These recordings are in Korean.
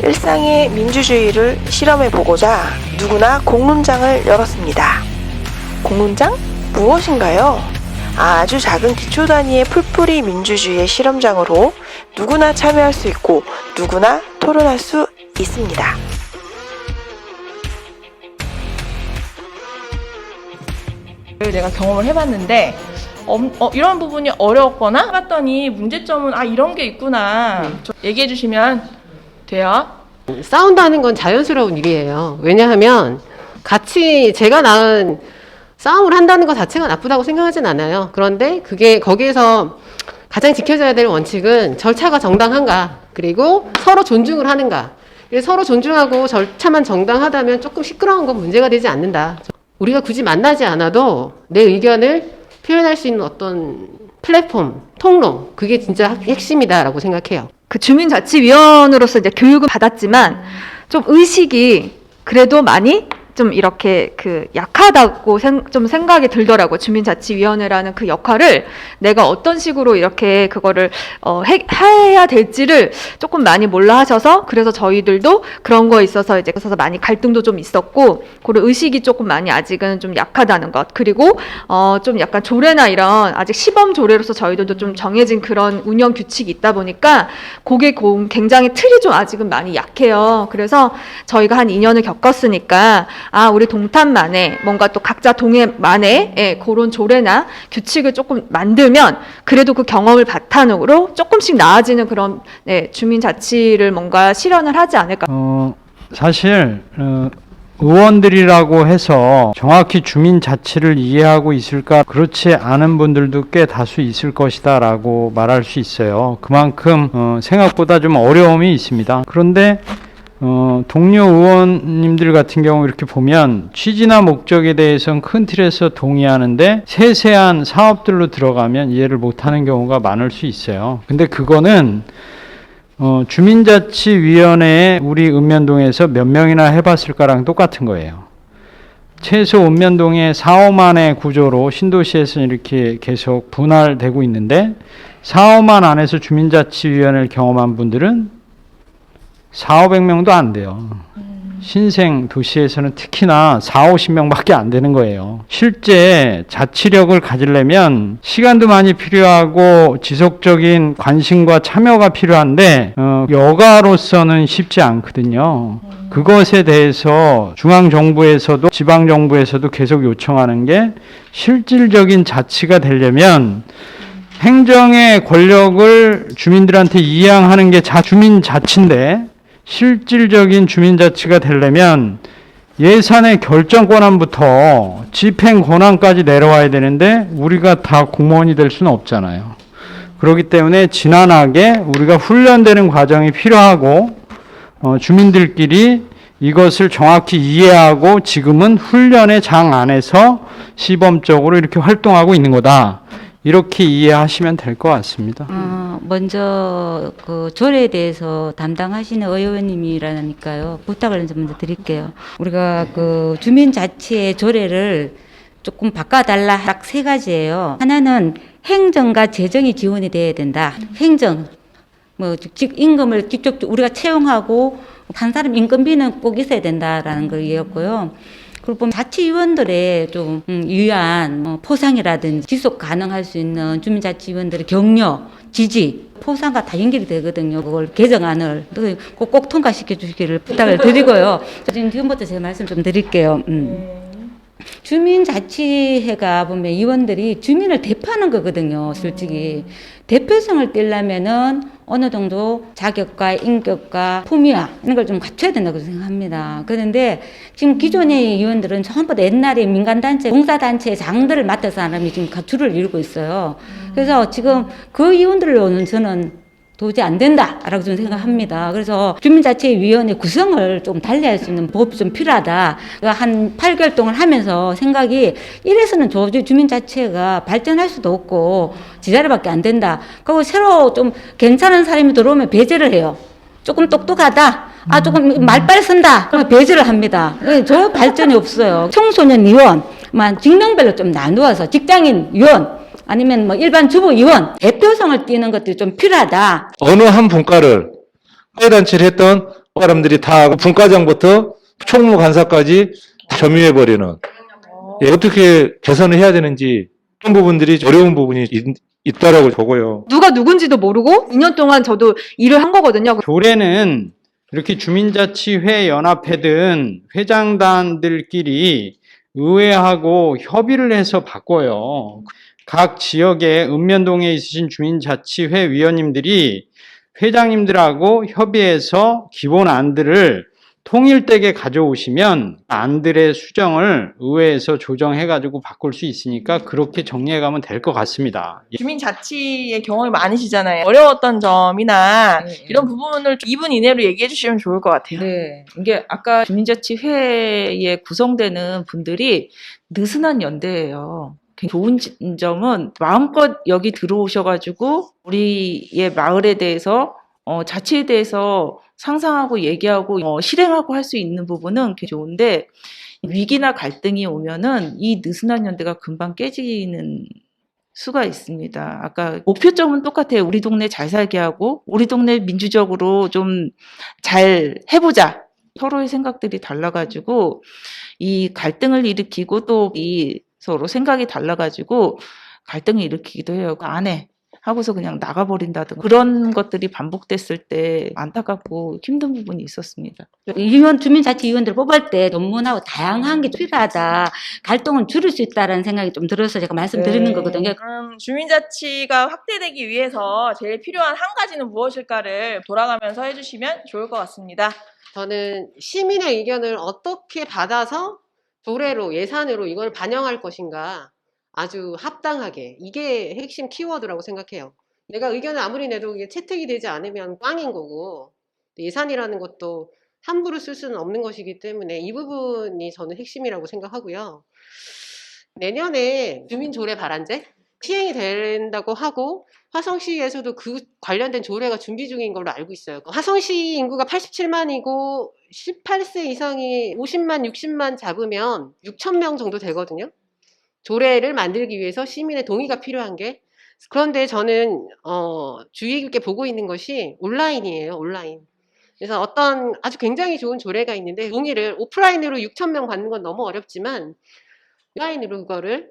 일상의 민주주의를 실험해보고자 누구나 공론장을 열었습니다. 공론장? 무엇인가요? 아주 작은 기초 단위의 풀뿌리 민주주의의 실험장으로 누구나 참여할 수 있고 누구나 토론할 수 있습니다. 내가 경험을 해봤는데 이런 부분이 어려웠거나 해봤더니 문제점은 이런 게 있구나 좀 얘기해 주시면 돼요. 싸운다는 건 자연스러운 일이에요. 왜냐하면 같이 제가 낳은 싸움을 한다는 것 자체가 나쁘다고 생각하진 않아요. 그런데 그게 거기에서 가장 지켜져야 될 원칙은 절차가 정당한가, 그리고 서로 존중을 하는가. 서로 존중하고 절차만 정당하다면 조금 시끄러운 건 문제가 되지 않는다. 우리가 굳이 만나지 않아도 내 의견을 표현할 수 있는 어떤 플랫폼, 통로, 그게 진짜 핵심이다라고 생각해요. 그 주민자치위원으로서 이제 교육을 받았지만 좀 의식이 그래도 많이 좀 이렇게 약하다고 좀 생각이 들더라고. 주민자치위원회라는 그 역할을 내가 어떤 식으로 이렇게 그거를 해야 될지를 조금 많이 몰라 하셔서, 그래서 저희들도 그런 거에 있어서 이제 그래서 많이 갈등도 좀 있었고, 그런 의식이 조금 많이 아직은 좀 약하다는 것. 그리고 좀 약간 조례나 이런 아직 시범 조례로서 저희들도 좀 정해진 그런 운영 규칙이 있다 보니까 그게 굉장히 틀이 좀 아직은 많이 약해요. 그래서 저희가 한 2년을 겪었으니까 우리 동탄만의 뭔가 또 각자 동해만의 그런 조례나 규칙을 조금 만들면 그래도 그 경험을 바탕으로 조금씩 나아지는 그런 주민자치를 뭔가 실현을 하지 않을까. 사실 의원들이라고 해서 정확히 주민자치를 이해하고 있을까? 그렇지 않은 분들도 꽤 다수 있을 것이다 라고 말할 수 있어요. 그만큼 생각보다 좀 어려움이 있습니다. 그런데 동료 의원님들 같은 경우 이렇게 보면 취지나 목적에 대해서는 큰 틀에서 동의하는데 세세한 사업들로 들어가면 이해를 못하는 경우가 많을 수 있어요. 근데 그거는 주민자치위원회에 우리 읍면동에서 몇 명이나 해봤을까랑 똑같은 거예요. 최소 읍면동에 4, 5만의 구조로 신도시에서 이렇게 계속 분할되고 있는데 4, 5만 안에서 주민자치위원회를 경험한 분들은 400~500명도 안 돼요. 신생 도시에서는 특히나 40~50명밖에 안 되는 거예요. 실제 자치력을 가지려면 시간도 많이 필요하고 지속적인 관심과 참여가 필요한데 여가로서는 쉽지 않거든요. 그것에 대해서 중앙정부에서도 지방정부에서도 계속 요청하는 게 실질적인 자치가 되려면 행정의 권력을 주민들한테 이양하는 게 주민자치인데, 실질적인 주민자치가 되려면 예산의 결정 권한부터 집행 권한까지 내려와야 되는데 우리가 다 공무원이 될 수는 없잖아요. 그렇기 때문에 지난하게 우리가 훈련되는 과정이 필요하고 주민들끼리 이것을 정확히 이해하고 지금은 훈련의 장 안에서 시범적으로 이렇게 활동하고 있는 거다. 이렇게 이해하시면 될 것 같습니다. 먼저 그 조례에 대해서 담당하시는 의원님이라니까요. 부탁을 먼저 드릴게요. 우리가 그 주민자치의 조례를 조금 바꿔달라 딱 3가지예요. 하나는 행정과 재정이 지원이 돼야 된다. 행정, 임금을 직접 우리가 채용하고 한 사람 인건비는 꼭 있어야 된다라는 걸 이해했고요. 그리고 보면 자치위원들의 좀 유한 포상이라든지 지속 가능할 수 있는 주민자치위원들의 격려, 지지, 포상과 다 연결이 되거든요. 그걸 개정안을 꼭 통과시켜 주시기를 부탁을 드리고요. 지금부터 제가 말씀 좀 드릴게요. 주민자치회가 보면 의원들이 주민을 대표하는 거거든요. 솔직히 대표성을 떼려면은 어느 정도 자격과 인격과 품위와 이런 걸 좀 갖춰야 된다고 생각합니다. 그런데 지금 기존의 의원들은 전부 다 옛날에 민간단체, 봉사단체 장들을 맡아서 사람이 지금 줄을 이루고 있어요. 그래서 지금 그 의원들로는 저는 도저히 안 된다라고 저는 생각합니다. 그래서 주민자치위원회 구성을 좀 달리할 수 있는 법이 좀 필요하다. 한 8개월 동안 하면서 생각이 이래서는 도저히 주민자치가 발전할 수도 없고 지자리밖에 안 된다. 그리고 새로 좀 괜찮은 사람이 들어오면 배제를 해요. 조금 똑똑하다. 조금 말빨 쓴다. 그러면 배제를 합니다. 저 발전이 없어요. 청소년 의원만 직능별로 좀 나누어서 직장인 의원 아니면 일반 주부 의원 대표성을 띠는 것들이 좀 필요하다. 어느 한 분과를 사회단체를 했던 사람들이 다 분과장부터 총무 간사까지 점유해버리는. 예, 어떻게 개선을 해야 되는지 그런 부분들이 어려운 부분이 있다라고 보고요. 누가 누군지도 모르고 2년 동안 저도 일을 한 거거든요. 조례는 이렇게 주민자치회 연합회든 회장단들끼리 의회하고 협의를 해서 바꿔요. 각 지역에 읍면동에 있으신 주민자치회 위원님들이 회장님들하고 협의해서 기본 안들을 통일되게 가져오시면 안들의 수정을 의회에서 조정해가지고 바꿀 수 있으니까 그렇게 정리해가면 될 것 같습니다. 주민자치의 경험이 많으시잖아요. 어려웠던 점이나 네, 이런 부분을 2분 이내로 얘기해 주시면 좋을 것 같아요. 네, 이게 아까 주민자치회에 구성되는 분들이 느슨한 연대예요. 좋은 점은 마음껏 여기 들어오셔가지고 우리의 마을에 대해서 자치에 대해서 상상하고 얘기하고 실행하고 할 수 있는 부분은 꽤 좋은데 위기나 갈등이 오면은 이 느슨한 연대가 금방 깨지는 수가 있습니다. 아까 목표점은 똑같아요. 우리 동네 잘 살게 하고 우리 동네 민주적으로 좀 잘 해보자. 서로의 생각들이 달라가지고 이 갈등을 일으키고 또 이 서로 생각이 달라가지고 갈등을 일으키기도 해요. 안 해. 하고서 그냥 나가버린다든가 그런 것들이 반복됐을 때 안타깝고 힘든 부분이 있었습니다. 의원, 주민자치위원들 뽑을 때 논문하고 다양한 게 필요하다. 갈등은 줄일 수 있다라는 생각이 좀 들어서 제가 말씀드리는 거거든요. 주민자치가 확대되기 위해서 제일 필요한 한 가지는 무엇일까를 돌아가면서 해주시면 좋을 것 같습니다. 저는 시민의 의견을 어떻게 받아서 조례로 예산으로 이걸 반영할 것인가 아주 합당하게 이게 핵심 키워드라고 생각해요. 내가 의견을 아무리 내도 이게 채택이 되지 않으면 꽝인 거고 예산이라는 것도 함부로 쓸 수는 없는 것이기 때문에 이 부분이 저는 핵심이라고 생각하고요. 내년에 주민조례 발안제 시행이 된다고 하고 화성시에서도 그 관련된 조례가 준비 중인 걸로 알고 있어요. 화성시 인구가 87만이고 18세 이상이 50만, 60만 잡으면 6,000명 정도 되거든요. 조례를 만들기 위해서 시민의 동의가 필요한 게. 그런데 저는 주의 깊게 보고 있는 것이 온라인이에요. 온라인. 그래서 어떤 아주 굉장히 좋은 조례가 있는데 동의를 오프라인으로 6,000명 받는 건 너무 어렵지만 온라인으로 그거를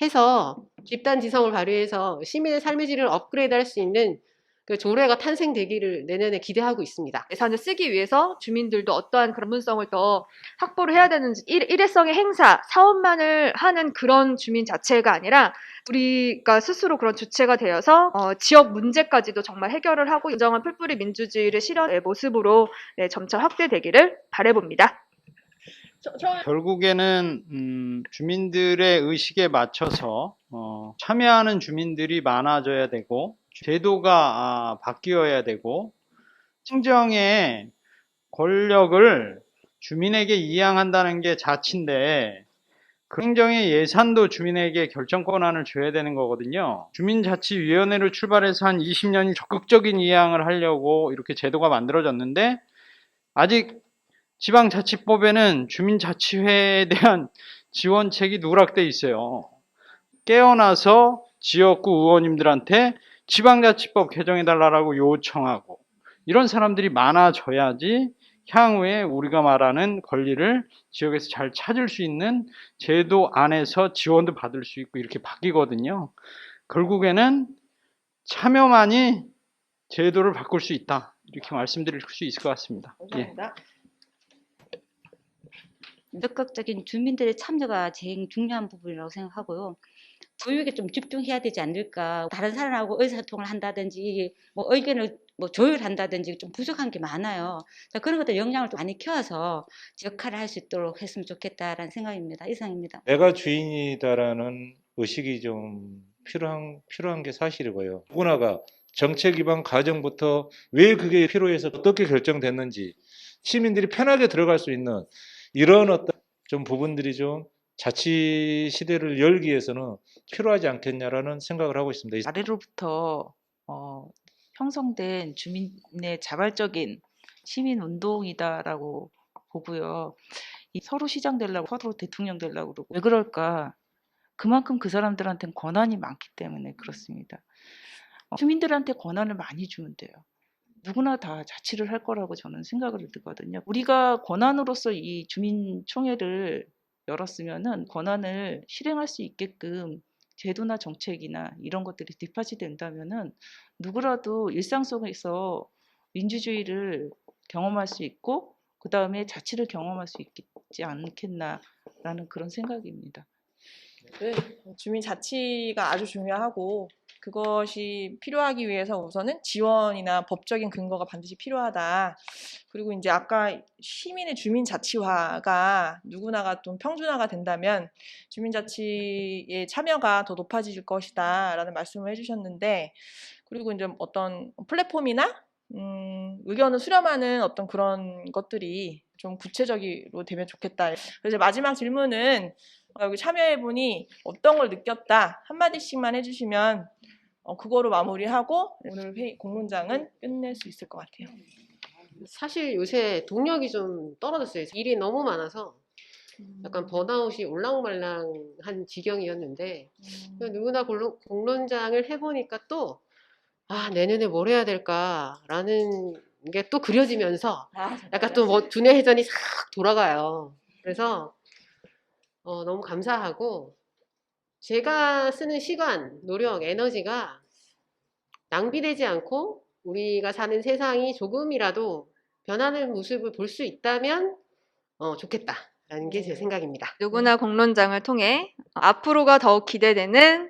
해서 집단 지성을 발휘해서 시민의 삶의 질을 업그레이드할 수 있는 그 조례가 탄생되기를 내년에 기대하고 있습니다. 예산을 쓰기 위해서 주민들도 어떠한 전문성을 더 확보를 해야 되는지 일회성의 행사, 사업만을 하는 그런 주민 자체가 아니라 우리가 스스로 그런 주체가 되어서 지역 문제까지도 정말 해결을 하고 인정한 풀뿌리 민주주의를 실현의 모습으로 점차 확대되기를 바라봅니다. 결국에는 주민들의 의식에 맞춰서 참여하는 주민들이 많아져야 되고 제도가 바뀌어야 되고 행정의 권력을 주민에게 이양한다는 게 자치인데 그 행정의 예산도 주민에게 결정 권한을 줘야 되는 거거든요. 주민자치위원회로 출발해서 한 20년이 적극적인 이양을 하려고 이렇게 제도가 만들어졌는데 아직 지방자치법에는 주민자치회에 대한 지원책이 누락돼 있어요. 깨어나서 지역구 의원님들한테 지방자치법 개정해달라고 요청하고 이런 사람들이 많아져야지 향후에 우리가 말하는 권리를 지역에서 잘 찾을 수 있는 제도 안에서 지원도 받을 수 있고 이렇게 바뀌거든요. 결국에는 참여만이 제도를 바꿀 수 있다. 이렇게 말씀드릴 수 있을 것 같습니다. 감사합니다. 적극적인 주민들의 참여가 제일 중요한 부분이라고 생각하고요. 교육에 좀 집중해야 되지 않을까. 다른 사람하고 의사소통을 한다든지 뭐 의견을 조율한다든지 좀 부족한 게 많아요. 그런 것들 영향을 좀 많이 키워서 역할을 할 수 있도록 했으면 좋겠다라는 생각입니다. 이상입니다. 내가 주인이다라는 의식이 좀 필요한 게 사실이고요. 누구나가 정책 기반 과정부터 왜 그게 필요해서 어떻게 결정됐는지 시민들이 편하게 들어갈 수 있는 이런 어떤 좀 부분들이 좀 자치 시대를 열기 위해서는 필요하지 않겠냐라는 생각을 하고 있습니다. 아래로부터 형성된 주민의 자발적인 시민 운동이다라고 보고요. 서로 시장 되려고 서로 대통령 되려고 그러고 왜 그럴까? 그만큼 그 사람들한테는 권한이 많기 때문에 그렇습니다. 주민들한테 권한을 많이 주면 돼요. 누구나 다 자치를 할 거라고 저는 생각을 들거든요. 우리가 권한으로서 이 주민총회를 열었으면은 권한을 실행할 수 있게끔 제도나 정책이나 이런 것들이 뒷받이 된다면은 누구라도 일상 속에서 민주주의를 경험할 수 있고 그 다음에 자치를 경험할 수 있지 않겠나라는 그런 생각입니다. 네, 주민 자치가 아주 중요하고 그것이 필요하기 위해서 우선은 지원이나 법적인 근거가 반드시 필요하다. 그리고 이제 아까 시민의 주민 자치화가 누구나가 좀 평준화가 된다면 주민 자치의 참여가 더 높아질 것이다라는 말씀을 해주셨는데, 그리고 이제 어떤 플랫폼이나 의견을 수렴하는 어떤 그런 것들이 좀 구체적으로 되면 좋겠다. 그래서 마지막 질문은 여기 참여해보니 어떤 걸 느꼈다 한마디씩만 해주시면 그거로 마무리하고 오늘 회의 공론장은 끝낼 수 있을 것 같아요. 사실 요새 동력이 좀 떨어졌어요. 일이 너무 많아서 약간 번아웃이 올랑말랑한 지경이었는데 누구나 공론장을 해보니까 또 내년에 뭘 해야 될까라는 게 또 그려지면서 약간 또 뭐 두뇌 회전이 싹 돌아가요. 그래서 너무 감사하고 제가 쓰는 시간, 노력, 에너지가 낭비되지 않고 우리가 사는 세상이 조금이라도 변하는 모습을 볼 수 있다면 좋겠다라는 게 제 생각입니다. 누구나 공론장을 통해 앞으로가 더욱 기대되는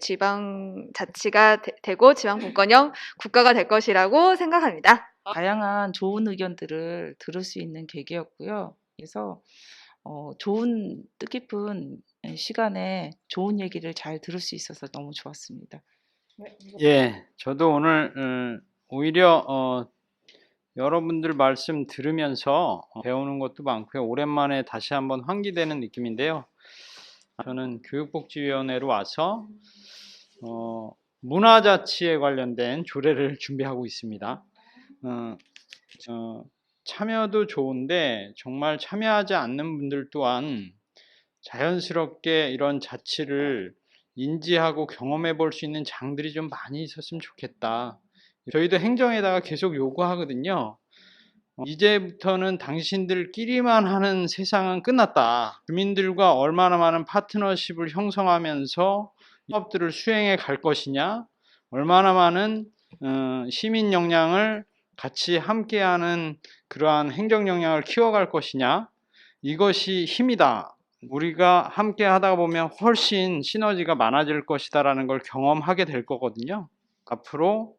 지방자치가 되고 지방분권형 국가가 될 것이라고 생각합니다. 다양한 좋은 의견들을 들을 수 있는 계기였고요. 그래서 좋은 뜻깊은 시간에 좋은 얘기를 잘 들을 수 있어서 너무 좋았습니다. 예, 저도 오늘 오히려 여러분들 말씀 들으면서 배우는 것도 많고요. 오랜만에 다시 한번 환기되는 느낌인데요. 저는 교육복지위원회로 와서 문화자치에 관련된 조례를 준비하고 있습니다. 참여도 좋은데 정말 참여하지 않는 분들 또한 자연스럽게 이런 자치를 인지하고 경험해 볼 수 있는 장들이 좀 많이 있었으면 좋겠다. 저희도 행정에다가 계속 요구하거든요. 이제부터는 당신들끼리만 하는 세상은 끝났다. 주민들과 얼마나 많은 파트너십을 형성하면서 사업들을 수행해 갈 것이냐, 얼마나 많은 시민 역량을 같이 함께하는 그러한 행정 역량을 키워갈 것이냐, 이것이 힘이다. 우리가 함께 하다 보면 훨씬 시너지가 많아질 것이다 라는 걸 경험하게 될 거거든요. 앞으로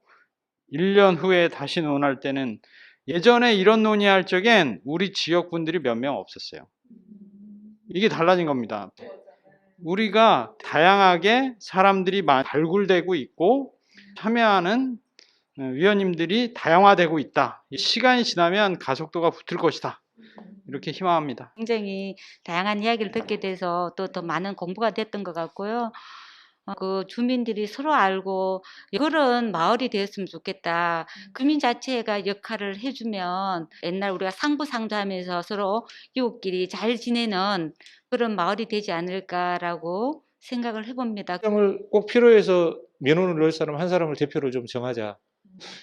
1년 후에 다시 논할 때는 예전에 이런 논의할 적엔 우리 지역 분들이 몇 명 없었어요. 이게 달라진 겁니다. 우리가 다양하게 사람들이 발굴되고 있고 참여하는 위원님들이 다양화되고 있다. 시간이 지나면 가속도가 붙을 것이다. 이렇게 희망합니다. 굉장히 다양한 이야기를 듣게 돼서 또 더 많은 공부가 됐던 것 같고요. 그 주민들이 서로 알고 그런 마을이 되었으면 좋겠다. 주민 자체가 역할을 해주면 옛날 우리가 상부상조하면서 서로 이웃끼리 잘 지내는 그런 마을이 되지 않을까라고 생각을 해봅니다. 행정을 꼭 필요해서 민원을 넣을 사람 한 사람을 대표로 좀 정하자.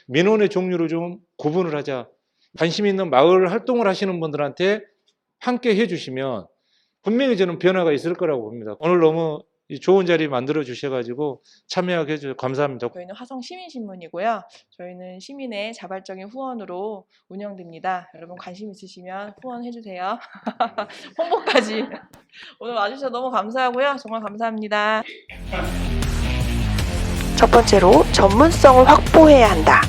민원의 종류를 좀 구분을 하자. 관심 있는 마을 활동을 하시는 분들한테 함께 해주시면 분명히 저는 변화가 있을 거라고 봅니다. 오늘 너무 좋은 자리 만들어 주셔가지고 참여하게 해주셔서 감사합니다. 저희는 화성시민신문이고요. 저희는 시민의 자발적인 후원으로 운영됩니다. 여러분 관심 있으시면 후원해주세요. 홍보까지. 오늘 와주셔서 너무 감사하고요. 정말 감사합니다. 첫 번째로 전문성을 확보해야 한다.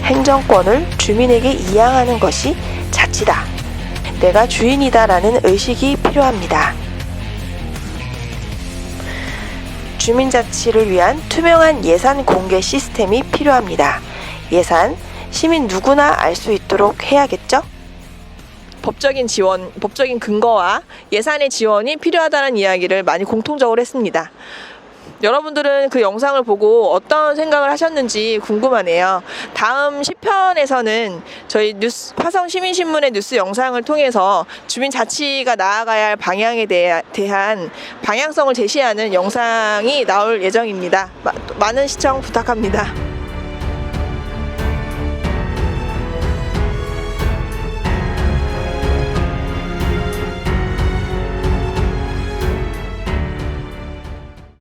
행정권을 주민에게 이양하는 것이 자치다. 내가 주인이다라는 의식이 필요합니다. 주민자치를 위한 투명한 예산 공개 시스템이 필요합니다. 예산, 시민 누구나 알 수 있도록 해야겠죠? 법적인 지원, 법적인 근거와 예산의 지원이 필요하다는 이야기를 많이 공통적으로 했습니다. 여러분들은 그 영상을 보고 어떤 생각을 하셨는지 궁금하네요. 다음 10편에서는 저희 화성시민신문의 뉴스 영상을 통해서 주민자치가 나아가야 할 방향에 대한 방향성을 제시하는 영상이 나올 예정입니다. 많은 시청 부탁합니다.